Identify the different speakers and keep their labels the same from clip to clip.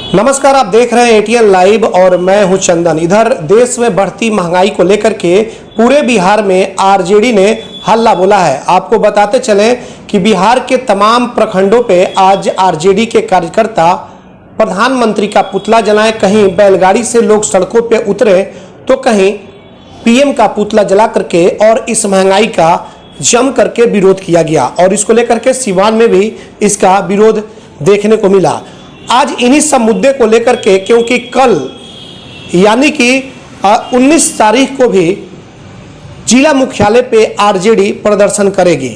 Speaker 1: नमस्कार, आप देख रहे हैं एटीएन लाइव और मैं हूं चंदन। इधर देश में बढ़ती महंगाई को लेकर के पूरे बिहार में आरजेडी ने हल्ला बोला है। आपको बताते चलें कि बिहार के तमाम प्रखंडों पे आज आरजेडी के कार्यकर्ता प्रधानमंत्री का पुतला जलाए, कहीं बैलगाड़ी से लोग सड़कों पे उतरे तो कहीं पीएम का पुतला जला करके और इस महंगाई का जम करके विरोध किया गया। और इसको लेकर के सिवान में भी इसका विरोध देखने को मिला। आज इन्हीं सब मुद्दे को लेकर के, क्योंकि कल यानी कि 19 तारीख को भी जिला मुख्यालय पे आरजेडी प्रदर्शन करेगी।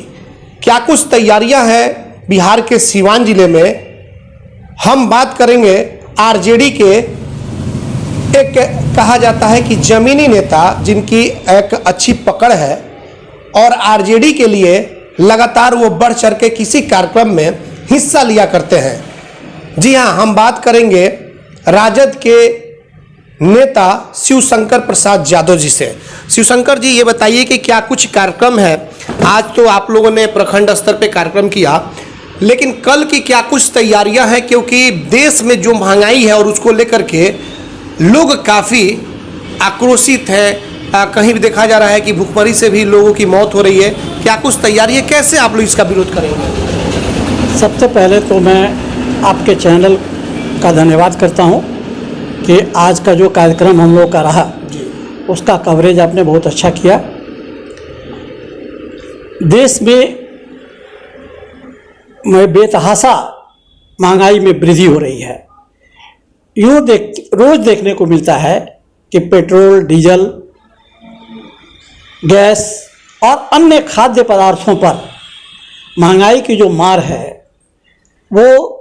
Speaker 1: क्या कुछ तैयारियां हैं बिहार के सिवान जिले में, हम बात करेंगे। आरजेडी के एक कहा जाता है कि जमीनी नेता जिनकी एक अच्छी पकड़ है और आरजेडी के लिए लगातार वो बढ़ चढ़ के किसी कार्यक्रम में हिस्सा लिया करते हैं। जी हाँ, हम बात करेंगे राजद के नेता शिवशंकर प्रसाद यादव जी से। शिवशंकर जी, ये बताइए कि क्या कुछ कार्यक्रम है? आज तो आप लोगों ने प्रखंड स्तर पे कार्यक्रम किया, लेकिन कल की क्या कुछ तैयारियां हैं? क्योंकि देश में जो महंगाई है और उसको लेकर के लोग काफ़ी आक्रोशित हैं। कहीं भी देखा जा रहा है कि भूखमरी से भी लोगों की मौत हो रही है। क्या कुछ तैयारी है? कैसे आप लोग इसका विरोध करेंगे?
Speaker 2: सबसे पहले तो मैं आपके चैनल का धन्यवाद करता हूं कि आज का जो कार्यक्रम हम लोग का रहा उसका कवरेज आपने बहुत अच्छा किया। देश में बेतहाशा महंगाई में वृद्धि हो रही है। रोज देखने को मिलता है कि पेट्रोल, डीजल, गैस और अन्य खाद्य पदार्थों पर महंगाई की जो मार है वो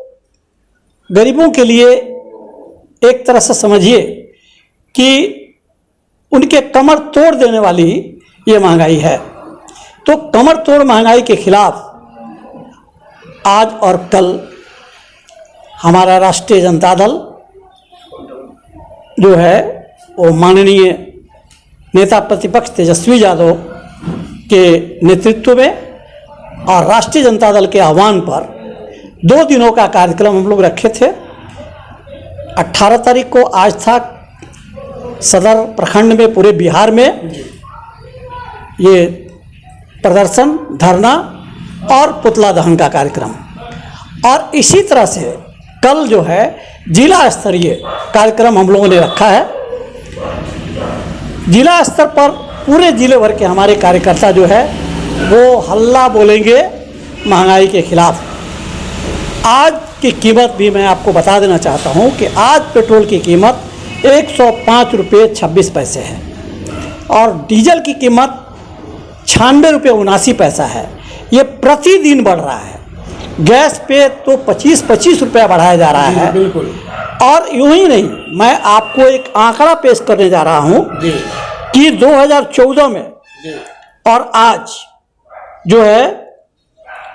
Speaker 2: गरीबों के लिए एक तरह से समझिए कि उनके कमर तोड़ देने वाली ये महंगाई है। तो कमर तोड़ महंगाई के खिलाफ आज और कल हमारा राष्ट्रीय जनता दल जो है वो माननीय नेता प्रतिपक्ष तेजस्वी यादव के नेतृत्व में और राष्ट्रीय जनता दल के आह्वान पर 2 दिनों का कार्यक्रम हम लोग रखे थे। 18 तारीख को आज था सदर प्रखंड में, पूरे बिहार में ये प्रदर्शन, धरना और पुतला दहन का कार्यक्रम। और इसी तरह से कल जो है जिला स्तरीय कार्यक्रम हम लोगों ने रखा है। जिला स्तर पर पूरे जिले भर के हमारे कार्यकर्ता जो है वो हल्ला बोलेंगे महंगाई के खिलाफ। आज की कीमत भी मैं आपको बता देना चाहता हूं कि आज पेट्रोल की कीमत 105 रुपये 26 पैसे है और डीजल की कीमत 96 रुपये 79 पैसा है। ये प्रतिदिन बढ़ रहा है। गैस पे तो 25-25 रुपया बढ़ाया जा रहा है।
Speaker 1: बिल्कुल।
Speaker 2: और यूं ही नहीं, मैं आपको एक आंकड़ा पेश करने जा रहा हूं कि 2014 में और आज जो है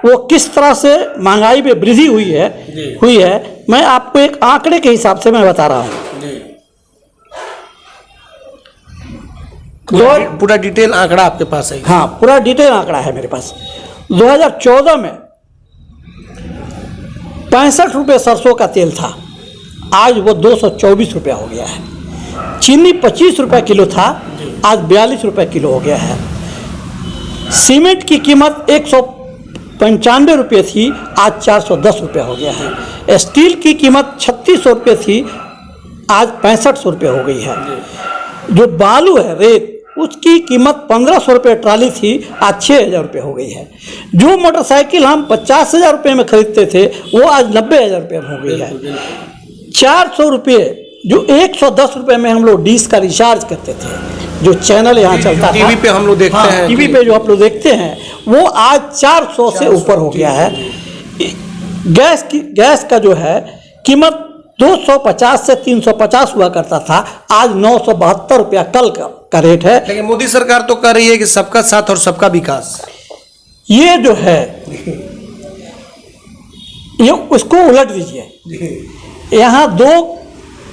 Speaker 2: वो किस तरह से महंगाई में वृद्धि हुई है। मैं आपको एक आंकड़े के हिसाब से मैं बता रहा हूँ।
Speaker 1: पूरा डिटेल आंकड़ा आपके पास है?
Speaker 2: हाँ, पूरा डिटेल आंकड़ा है मेरे पास। 2014 में 65 रुपये सरसों का तेल था, आज वो 224 रुपया हो गया है। चीनी 25 रुपये किलो था, आज 42 रुपये किलो हो गया है। सीमेंट की कीमत 195 रुपये थी, आज 410 रुपये हो गया है। स्टील की कीमत 3600 रुपये थी, आज 6500 रुपये हो गई है। जो बालू है, रेत, उसकी कीमत 1500 रुपये ट्राली थी, आज 6000 रुपये हो गई है। जो मोटरसाइकिल हम 50,000 रुपये में खरीदते थे वो आज 90,000 रुपये में हो गई है। 400 रुपये जो 110 रुपये में हम लोग डिश का रिचार्ज करते थे, जो चैनल यहाँ चलता था
Speaker 1: टीवी पे हम लोग देखते हैं,
Speaker 2: टीवी पे जो आप लोग देखते हैं, वो आज 400 से ऊपर हो गया है। गैस का जो है कीमत 250 से 350 हुआ करता था, आज 972 रुपया कल का रेट है।
Speaker 1: लेकिन मोदी सरकार तो कह रही है कि सबका साथ और सबका विकास।
Speaker 2: ये जो है ये उसको उलट दीजिए। यहाँ 2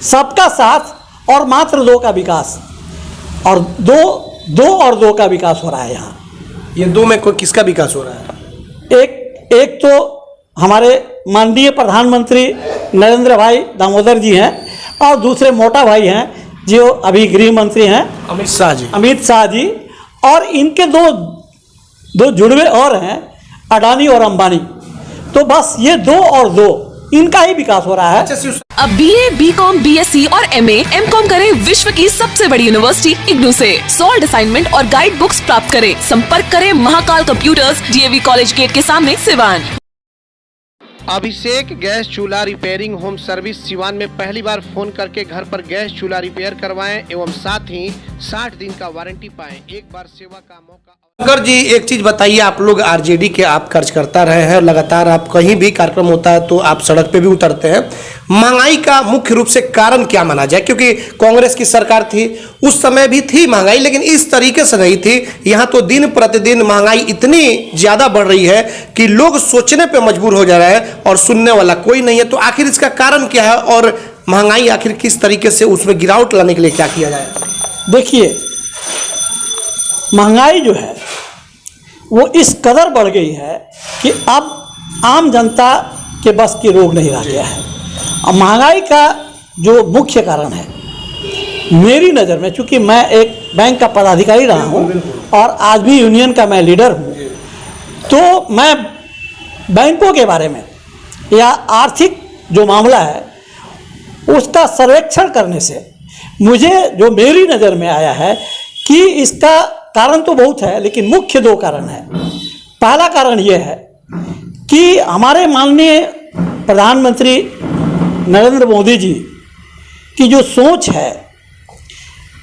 Speaker 2: सबका साथ और मात्र 2 का विकास, और 2 का विकास हो रहा है यहाँ।
Speaker 1: ये 2 में किसका विकास हो रहा है?
Speaker 2: एक तो हमारे माननीय प्रधानमंत्री नरेंद्र भाई दामोदर जी हैं और दूसरे मोटा भाई हैं जो अभी गृह मंत्री हैं
Speaker 1: अमित शाह जी।
Speaker 2: अमित शाह जी, और इनके दो जुड़वे और हैं अडानी और अंबानी। तो बस ये दो और दो, इनका ही विकास हो रहा है।
Speaker 3: अब BA, BCom, BSc और MA, MCom करें विश्व की सबसे बड़ी यूनिवर्सिटी इग्नू से। सॉल्ड असाइनमेंट और गाइड बुक्स प्राप्त करें। संपर्क करें Mahakal computers, DAV college gate के सामने, सिवान।
Speaker 1: अभिषेक गैस चूल्हा रिपेयरिंग होम सर्विस सिवान में पहली बार फोन करके घर पर गैस चूल्हा रिपेयर करवाएं एवं साथ ही 60 दिन का वारंटी पाएं। एक बार सेवा का मौका। शंकर जी, एक चीज बताइए, आप लोग आरजेडी के आप कार्यकर्ता रहे हैं, लगातार आप कहीं भी कार्यक्रम होता है तो आप सड़क पे भी उतरते हैं। महंगाई का मुख्य रूप से कारण क्या माना जाए? क्योंकि कांग्रेस की सरकार थी, उस समय भी थी महंगाई, लेकिन इस तरीके से नहीं थी। यहाँ तो दिन प्रतिदिन महंगाई इतनी ज्यादा बढ़ रही है कि लोग सोचने पे मजबूर हो जा रहे हैं और सुनने वाला कोई नहीं है। तो आखिर इसका कारण क्या है और महंगाई आखिर किस तरीके से उसमें गिरावट लाने के लिए क्या किया जाए?
Speaker 2: देखिए, महंगाई जो है वो इस कदर बढ़ गई है कि अब आम जनता के बस की रोग नहीं रह गया है। अब महंगाई का जो मुख्य कारण है मेरी नज़र में, चूँकि मैं एक बैंक का पदाधिकारी रहा हूँ और आज भी यूनियन का मैं लीडर हूँ, तो मैं बैंकों के बारे में या आर्थिक जो मामला है उसका सर्वेक्षण करने से मुझे जो मेरी नज़र में आया है कि इसका कारण तो बहुत है, लेकिन मुख्य दो कारण है। पहला कारण यह है कि हमारे माननीय प्रधानमंत्री नरेंद्र मोदी जी की जो सोच है,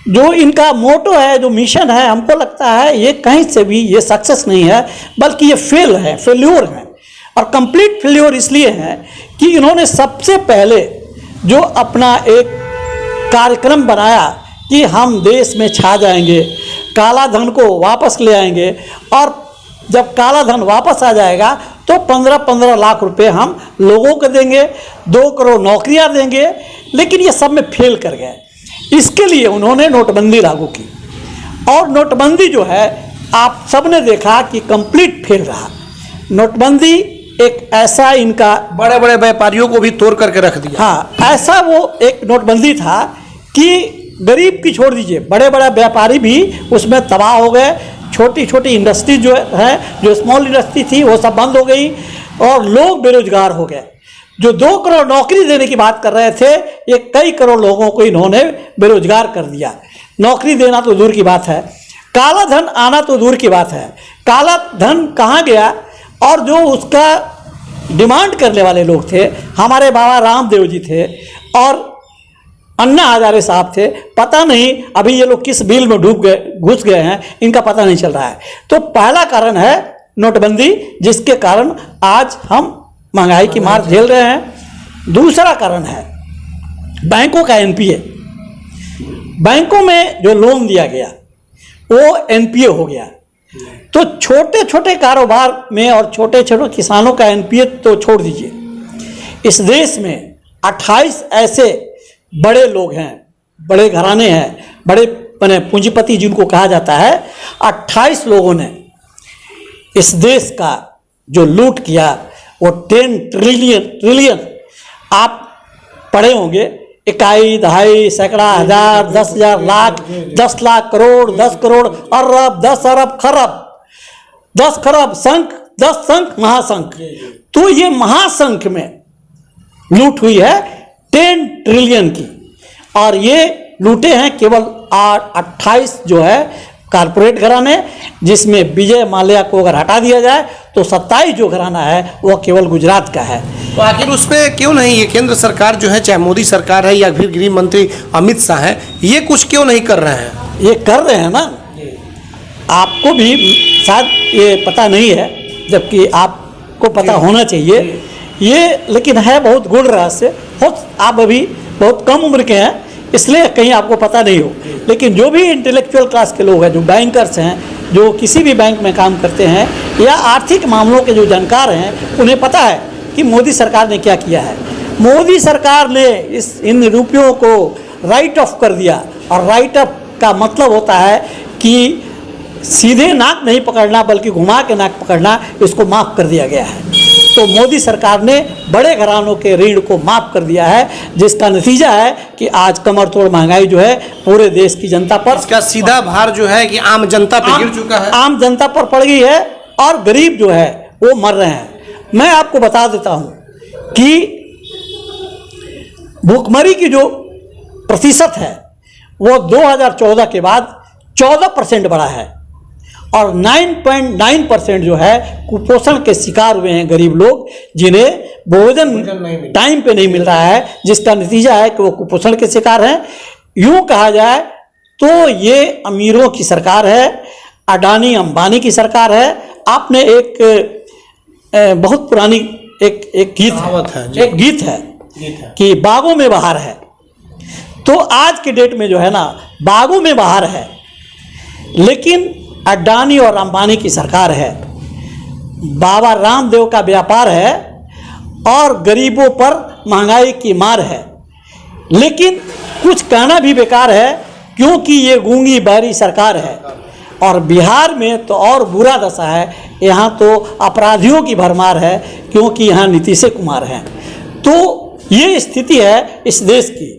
Speaker 2: जो इनका मोटो है, जो मिशन है, हमको लगता है ये कहीं से भी ये सक्सेस नहीं है, बल्कि ये फेल्योर है। और कंप्लीट फेल्योर इसलिए है कि इन्होंने सबसे पहले जो अपना एक कार्यक्रम बनाया कि हम देश में छा जाएंगे, काला धन को वापस ले आएंगे, और जब काला धन वापस आ जाएगा तो 15-15 लाख रुपए हम लोगों को देंगे, 2 करोड़ नौकरियां देंगे, लेकिन ये सब में फेल कर गए। इसके लिए उन्होंने नोटबंदी लागू की, और नोटबंदी जो है आप सब ने देखा कि कंप्लीट फेल रहा। नोटबंदी एक ऐसा इनका
Speaker 1: बड़े बड़े व्यापारियों को भी तोड़ करके रख दिया।
Speaker 2: हाँ, ऐसा वो एक नोटबंदी था कि गरीब की छोड़ दीजिए, बड़े बड़े व्यापारी भी उसमें तबाह हो गए। छोटी छोटी इंडस्ट्री जो है, जो स्मॉल इंडस्ट्री थी, वो सब बंद हो गई और लोग बेरोजगार हो गए। जो 2 करोड़ नौकरी देने की बात कर रहे थे, ये कई करोड़ लोगों को इन्होंने बेरोजगार कर दिया। नौकरी देना तो दूर की बात है, काला धन आना तो दूर की बात है। काला धन कहाँ गया? और जो उसका डिमांड करने वाले लोग थे, हमारे बाबा रामदेव जी थे और अन्ना हजारे साहब थे। पता नहीं अभी ये लोग किस बिल में घुस गए हैं, इनका पता नहीं चल रहा है। तो पहला कारण है नोटबंदी, जिसके कारण आज हम महंगाई की मार झेल रहे हैं। दूसरा कारण है बैंकों का NPA। बैंकों में जो लोन दिया गया वो NPA हो गया। तो छोटे छोटे कारोबार में और छोटे छोटे किसानों का NPA तो छोड़ दीजिए, इस देश में 28 ऐसे बड़े लोग हैं, बड़े घराने हैं, बड़े माने पूंजीपति जिनको कहा जाता है, 28 लोगों ने इस देश का जो लूट किया वो 10 ट्रिलियन आप पढ़े होंगे, इकाई, दहाई, सैकड़ा, हजार, 10,000, लाख, 10 लाख, करोड़, 10 करोड़, अरब, 10 अरब, खरब, 10 खरब, संख, 10 संख, महासंख। तो ये महासंख में लूट हुई है 10 ट्रिलियन की, और ये लूटे हैं केवल 28 जो है कारपोरेट घराने, जिसमें विजय माल्या को अगर हटा दिया जाए तो 27 जो घराना है वो केवल गुजरात का है।
Speaker 1: तो आखिर उस पर क्यों नहीं ये केंद्र सरकार जो है, चाहे मोदी सरकार है या फिर गृह मंत्री अमित शाह है, ये कुछ क्यों नहीं कर रहे हैं?
Speaker 2: ये कर रहे हैं ना, आपको भी शायद ये पता नहीं है, जबकि आपको पता होना चाहिए ये, लेकिन है बहुत गूढ़ रहस्य। आप अभी बहुत कम उम्र के हैं, इसलिए कहीं आपको पता नहीं हो, लेकिन जो भी इंटेलेक्चुअल क्लास के लोग हैं, जो बैंकर्स हैं, जो किसी भी बैंक में काम करते हैं या आर्थिक मामलों के जो जानकार हैं, उन्हें पता है कि मोदी सरकार ने क्या किया है। मोदी सरकार ने इन रुपयों को राइट ऑफ कर दिया, और राइट ऑफ का मतलब होता है कि सीधे नाक नहीं पकड़ना बल्कि घुमा के नाक पकड़ना, इसको माफ़ कर दिया गया है। तो मोदी सरकार ने बड़े घरानों के ऋण को माफ़ कर दिया है, जिसका नतीजा है कि आज कमर तोड़ महंगाई जो है पूरे देश की जनता पर,
Speaker 1: इसका सीधा भार जो है कि आम जनता पे गिर चुका है,
Speaker 2: आम जनता पर पड़ गई है और गरीब जो है वो मर रहे हैं। मैं आपको बता देता हूँ कि भूखमरी की जो प्रतिशत है वो 2014 के बाद 14% बढ़ा है और 9.9% जो है कुपोषण के शिकार हुए हैं गरीब लोग, जिन्हें भोजन टाइम पे नहीं मिल रहा है, जिसका नतीजा है कि वो कुपोषण के शिकार हैं। यूँ कहा जाए तो ये अमीरों की सरकार है, अडानी अंबानी की सरकार है। आपने एक बहुत पुरानी एक गीत है कि बागों में बहार है, तो आज के डेट में जो है ना बागों में बहार है, लेकिन अडानी और अंबानी की सरकार है, बाबा रामदेव का व्यापार है और गरीबों पर महंगाई की मार है। लेकिन कुछ कहना भी बेकार है क्योंकि ये गूंगी बहरी सरकार है और बिहार में तो और बुरा दशा है, यहाँ तो अपराधियों की भरमार है क्योंकि यहाँ नीतीश कुमार हैं। तो ये स्थिति है इस देश की,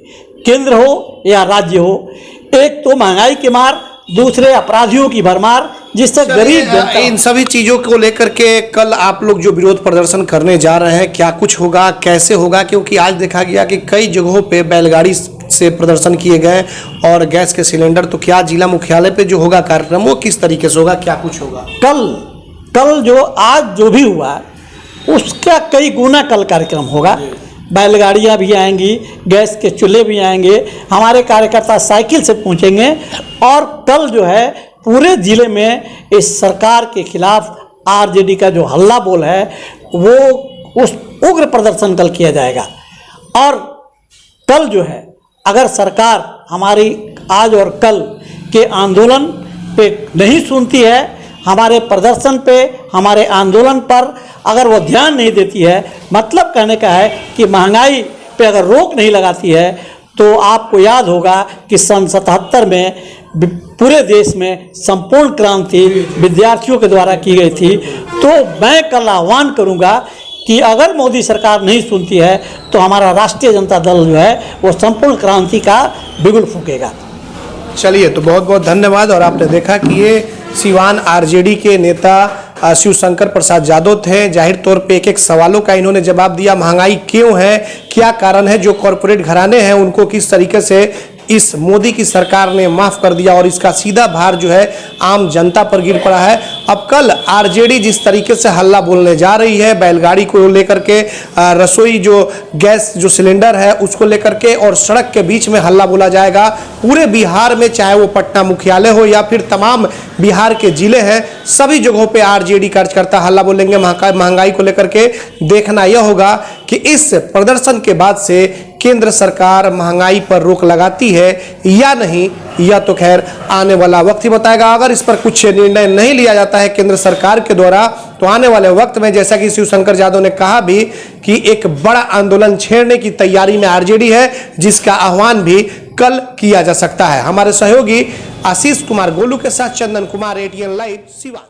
Speaker 2: केंद्र हो या राज्य हो, एक तो महंगाई की मार, दूसरे अपराधियों की भरमार, जिससे गरीब जनता।
Speaker 1: इन सभी चीजों को लेकर के कल आप लोग जो विरोध प्रदर्शन करने जा रहे हैं, क्या कुछ होगा, कैसे होगा? क्योंकि आज देखा गया कि कई जगहों पे बैलगाड़ी से प्रदर्शन किए गए और गैस के सिलेंडर, तो क्या जिला मुख्यालय पे जो होगा कार्यक्रम वो किस तरीके से होगा, क्या कुछ होगा?
Speaker 2: कल जो आज जो भी हुआ उसका कई गुना कल कार्यक्रम होगा। बैलगाड़ियाँ भी आएंगी, गैस के चूल्हे भी आएंगे, हमारे कार्यकर्ता साइकिल से पहुँचेंगे और कल जो है पूरे ज़िले में इस सरकार के खिलाफ आरजेडी का जो हल्ला बोल है वो उस उग्र प्रदर्शन कल किया जाएगा। और कल जो है अगर सरकार हमारी आज और कल के आंदोलन पे नहीं सुनती है, हमारे प्रदर्शन पे, हमारे आंदोलन पर अगर वो ध्यान नहीं देती है, मतलब कहने का है कि महंगाई पे अगर रोक नहीं लगाती है, तो आपको याद होगा कि सन 77 में पूरे देश में संपूर्ण क्रांति विद्यार्थियों के द्वारा की गई थी। तो मैं कल आह्वान करूंगा कि अगर मोदी सरकार नहीं सुनती है तो हमारा राष्ट्रीय जनता दल जो है वो संपूर्ण क्रांति का बिगुल फूकेगा।
Speaker 1: चलिए, तो बहुत बहुत धन्यवाद। और आपने देखा कि ये सिवान आरजेडी के नेता शिवशंकर प्रसाद यादव थे। जाहिर तौर पे एक एक सवालों का इन्होंने जवाब दिया। महंगाई क्यों है, क्या कारण है, जो कॉरपोरेट घराने हैं उनको किस तरीके से इस मोदी की सरकार ने माफ कर दिया और इसका सीधा भार जो है आम जनता पर गिर पड़ा है। अब कल आरजेडी जिस तरीके से हल्ला बोलने जा रही है बैलगाड़ी को लेकर के, रसोई जो गैस जो सिलेंडर है उसको लेकर के, और सड़क के बीच में हल्ला बोला जाएगा पूरे बिहार में, चाहे वो पटना मुख्यालय हो या फिर तमाम बिहार के जिले हैं, सभी जगहों पे आरजेडी कार्यकर्ता हल्ला बोलेंगे महंगाई को लेकर के। देखना यह होगा कि इस प्रदर्शन के बाद से केंद्र सरकार महंगाई पर रोक लगाती है या नहीं, यह तो खैर आने वाला वक्त ही बताएगा। अगर इस पर कुछ निर्णय नहीं लिया जाता है केंद्र सरकार के द्वारा, तो आने वाले वक्त में, जैसा कि शिवशंकर यादव ने कहा भी, कि एक बड़ा आंदोलन छेड़ने की तैयारी में आरजेडी है, जिसका आह्वान भी कल किया जा सकता है। हमारे सहयोगी आशीष कुमार गोलू के साथ चंदन कुमार, ATN लाइव, सिवान।